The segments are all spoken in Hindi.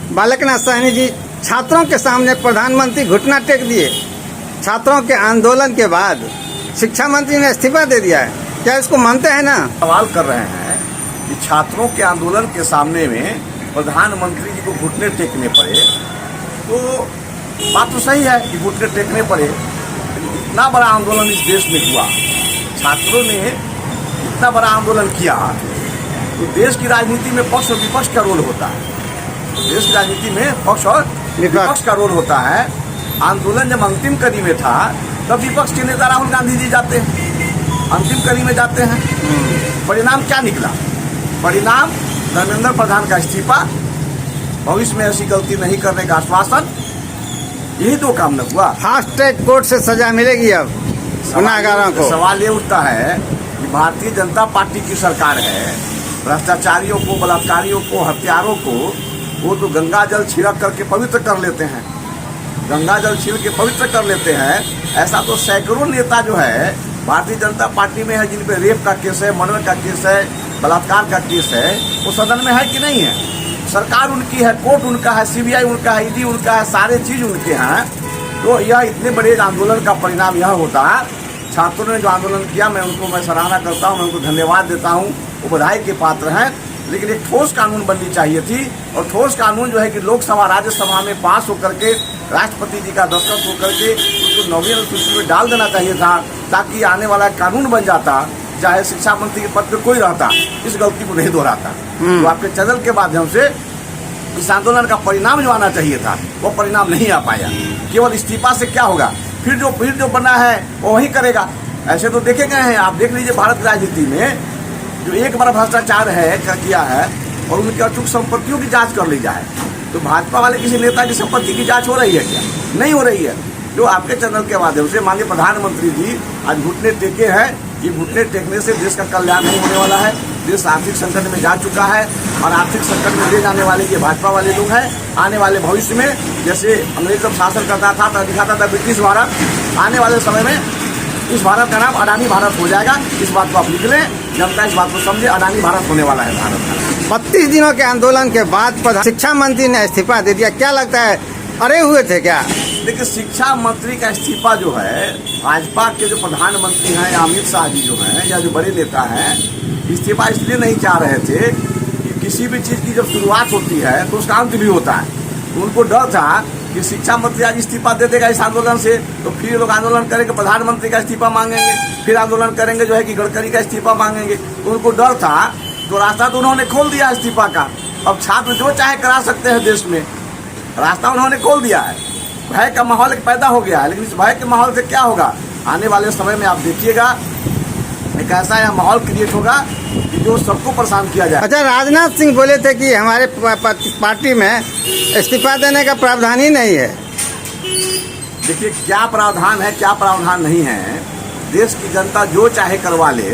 बालकनाथ साहनी जी छात्रों के सामने प्रधानमंत्री घुटना टेक दिए। छात्रों के आंदोलन के बाद शिक्षा मंत्री ने इस्तीफा दे दिया है, क्या इसको मानते हैं ना? सवाल कर रहे हैं कि छात्रों के आंदोलन के सामने में प्रधानमंत्री जी को घुटने टेकने पड़े, तो बात तो सही है कि घुटने टेकने पड़े। इतना बड़ा आंदोलन इस देश में हुआ, छात्रों ने इतना बड़ा आंदोलन किया, तो देश की राजनीति में पक्ष और विपक्ष का रोल होता है। देश की राजनीति में पक्ष और विपक्ष का रोल होता है। आंदोलन जब अंतिम कड़ी में था तब विपक्ष के नेता राहुल गांधी जी जाते हैं, अंतिम कड़ी में जाते हैं। परिणाम क्या निकला? परिणाम धर्मेंद्र प्रधान का इस्तीफा, भविष्य में ऐसी गलती नहीं करने का आश्वासन, यही दो काम न हुआ। फास्ट ट्रैक कोर्ट से सजा मिलेगी अब गुनाहगारों को। सवाल ये उठता है कि भारतीय जनता पार्टी की सरकार है, भ्रष्टाचारियों को, बलात्कारियों को, हत्यारों को वो तो गंगा जल छिड़क करके पवित्र कर लेते हैं, गंगा जल छिड़क के पवित्र कर लेते हैं। ऐसा तो सैकड़ों नेता जो है भारतीय जनता पार्टी में है, जिन पे रेप का केस है, मर्डर का केस है, बलात्कार का केस है, वो सदन में है कि नहीं है? सरकार उनकी है, कोर्ट उनका है, सीबीआई उनका है, ईडी उनका है, सारे चीज उनके हैं। तो यह इतने बड़े आंदोलन का परिणाम यह होता है। छात्रों ने जो आंदोलन किया, मैं सराहना करता हूँ, मैं उनको धन्यवाद देता हूँ, वो बधाई के पात्र हैं। लेकिन एक ठोस कानून बननी चाहिए थी, और ठोस कानून जो है कि लोकसभा राज्यसभा में पास होकर के राष्ट्रपति जी का दस्तखत होकर के उसको 9वीं अनुसूची में डाल देना चाहिए था, ताकि आने वाला कानून बन जाता। चाहे शिक्षा मंत्री के पद पे कोई रहता, इस गलती को नहीं दोहराता। तो आपके चैनल के माध्यम से इस आंदोलन का परिणाम जो आना चाहिए था, वो परिणाम नहीं आ पाया। केवल इस्तीफा से क्या होगा? फिर जो बना है वो वही करेगा। ऐसे तो देखे गए हैं, आप देख लीजिए भारत की राजनीति में जो एक बार भ्रष्टाचार है किया है और उनकी अचूक संपत्तियों की जांच कर ली जाए, तो भाजपा वाले किसी नेता की संपत्ति की जांच हो रही है क्या? नहीं हो रही है। जो आपके चैनल के माध्यम से माननीय प्रधानमंत्री जी आज घुटने टेके हैं, ये घुटने टेकने से देश का कल्याण नहीं होने वाला है। देश आर्थिक संकट में जा चुका है, और आर्थिक संकट में ले जाने वाले ये भाजपा वाले लोग हैं। आने वाले भविष्य में जैसे अंग्रेज जब शासन करता था तो दिखाता था ब्रिटिश भारत, आने वाले समय में इस भारत का नाम अडानी भारत हो जाएगा। इस बात को आप लिख लें, जनता इस बात को समझे, अडानी भारत होने वाला है भारत का। 32 दिनों के आंदोलन के बाद शिक्षा मंत्री ने इस्तीफा दे दिया, क्या लगता है अरे हुए थे क्या? देखिए, शिक्षा मंत्री का इस्तीफा जो है, भाजपा के जो प्रधानमंत्री हैं अमित शाह जी जो हैं, या जो बड़े नेता हैं, इस्तीफा इसलिए नहीं चाह रहे थे कि किसी भी चीज़ की जब शुरुआत होती है तो उसका अंत भी होता है। उनको डर था कि शिक्षा मंत्री आज इस्तीफा दे देगा इस आंदोलन से, तो फिर लोग आंदोलन करेंगे, प्रधानमंत्री का इस्तीफा मांगेंगे, फिर आंदोलन करेंगे जो है कि गडकरी का इस्तीफा मांगेंगे। तो उनको डर था, तो रास्ता तो उन्होंने खोल दिया इस्तीफा का। अब छात्र जो चाहे करा सकते हैं देश में, रास्ता उन्होंने खोल दिया है। भय का माहौल एक पैदा हो गया है, लेकिन इस भय के माहौल से क्या होगा? आने वाले समय में आप देखिएगा एक ऐसा यह माहौल क्रिएट होगा कि जो सबको परेशान किया जाए। अच्छा, राजनाथ सिंह बोले थे कि हमारे पार्टी में इस्तीफा देने का प्रावधान ही नहीं है। देखिए, क्या प्रावधान है, क्या प्रावधान नहीं है, देश की जनता जो चाहे करवा ले,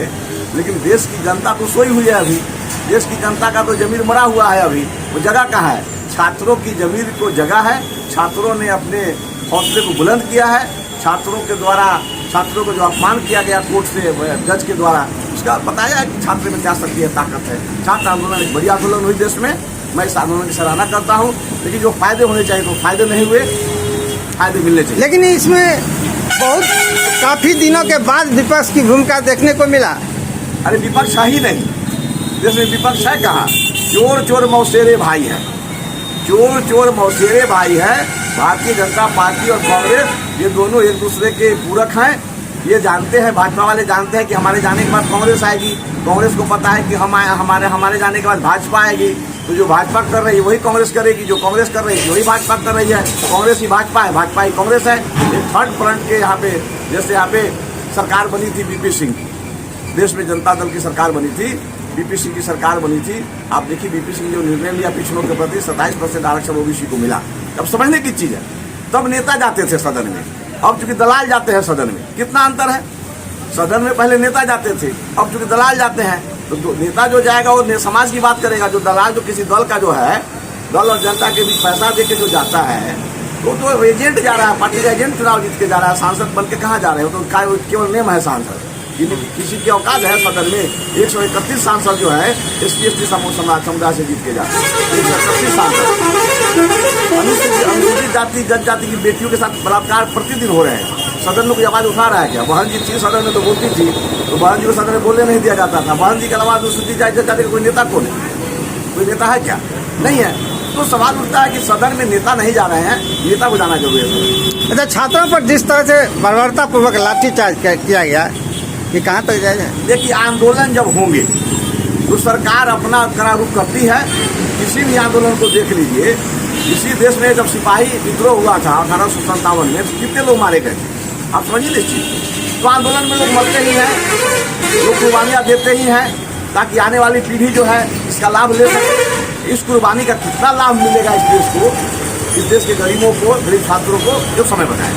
लेकिन देश की जनता तो सोई हुई है अभी। देश की जनता का तो जमीर मरा हुआ है अभी, वो जगह कहाँ है? छात्रों की जमीर को जगह है, छात्रों ने अपने हौसले को बुलंद किया है। छात्रों के द्वारा छात्रों को जो अपमान किया गया कोर्ट से, जज के द्वारा, उसका बताया है कि छात्र में क्या शक्ति है, ताकत है। छात्र आंदोलन एक बड़ी आंदोलन हुई देश में, मैं इस आंदोलन की सराहना करता हूँ। लेकिन जो फायदे होने चाहिए तो फायदे नहीं हुए, फायदे मिलने चाहिए। लेकिन इसमें बहुत काफी दिनों के बाद विपक्ष की भूमिका देखने को मिला। अरे विपक्ष है ही नहीं, देश में विपक्ष है कहाँ? चोर चोर मौसेरे भाई है, चोर चोर मौसेरे भाई है। भारतीय जनता पार्टी और कांग्रेस ये दोनों एक दूसरे के पूरक हैं। ये जानते हैं, भाजपा वाले जानते हैं कि हमारे जाने के बाद कांग्रेस आएगी, कांग्रेस को पता है कि हमारे जाने के बाद भाजपा आएगी। तो जो भाजपा कर रही है वही कांग्रेस करेगी, जो कांग्रेस कर रही है वही भाजपा कर रही है। कांग्रेस ही भाजपा है, भाजपा ही कांग्रेस है। एक थर्ड फ्रंट के यहाँ पे, जैसे यहाँ पे सरकार बनी थी बीपी सिंह की, देश में जनता दल की सरकार बनी थी, बीपी सिंह की सरकार बनी थी। आप देखिए बीपी सिंह जो निर्णय लिया पिछड़ों के प्रति 27% आरक्षण ओबीसी को मिला। अब समझने की चीज है, तब नेता जाते थे सदन में, अब चूंकि दलाल जाते हैं सदन में। कितना अंतर है? सदन में पहले नेता जाते थे, अब चूंकि दलाल जाते हैं। तो नेता जो जाएगा वो समाज की बात करेगा। जो दलाल जो किसी दल का जो है, दल और जनता के बीच पैसा दे के जो जाता है, तो एजेंट जा रहा है, पार्टी का एजेंट चुनाव जीत के जा रहा है। सांसद बन के कहाँ जा रहे हो? तो केवल नेम है सांसद। किसी की औकात है सदन में 131 सांसद जो है SC/ST समुदाय से जीत के जाते हैं, 131 सांसद। जनजाति की बेटियों के साथ बलात्कार प्रतिदिन हो रहे हैं। सदन में कोई आवाज उठा रहा है क्या? बहन जी थी सदन में तो बोलती थी, तो बहन जी को सदन में बोलने नहीं दिया जाता था। बहन जी के अलावा अनुसूचित जाति जनजाति का कोई नेता कौन है? कोई नेता है क्या? नहीं है। तो सवाल उठता है कि सदन में नेता नहीं जा रहे हैं, नेता को जाना जरूरी है। अच्छा, छात्रों पर जिस तरह से बर्बरतापूर्वक लाठीचार्ज किया गया, ये कहाँ तक जायज है? देखिए, आंदोलन जब होंगे तो सरकार अपना करारूप करती है। किसी भी आंदोलन को देख लीजिए, इसी देश में जब सिपाही विद्रोह हुआ था 1857 में, तो कितने लोग मारे गए? आप समझिए इस चीज। तो आंदोलन में लोग मरते ही हैं, लोग कुर्बानियाँ देते ही हैं, ताकि आने वाली पीढ़ी जो है इसका लाभ ले सके। इस कुर्बानी का कितना लाभ मिलेगा इस देश को, इस देश के गरीबों को, गरीब छात्रों को, जो समय बताएं।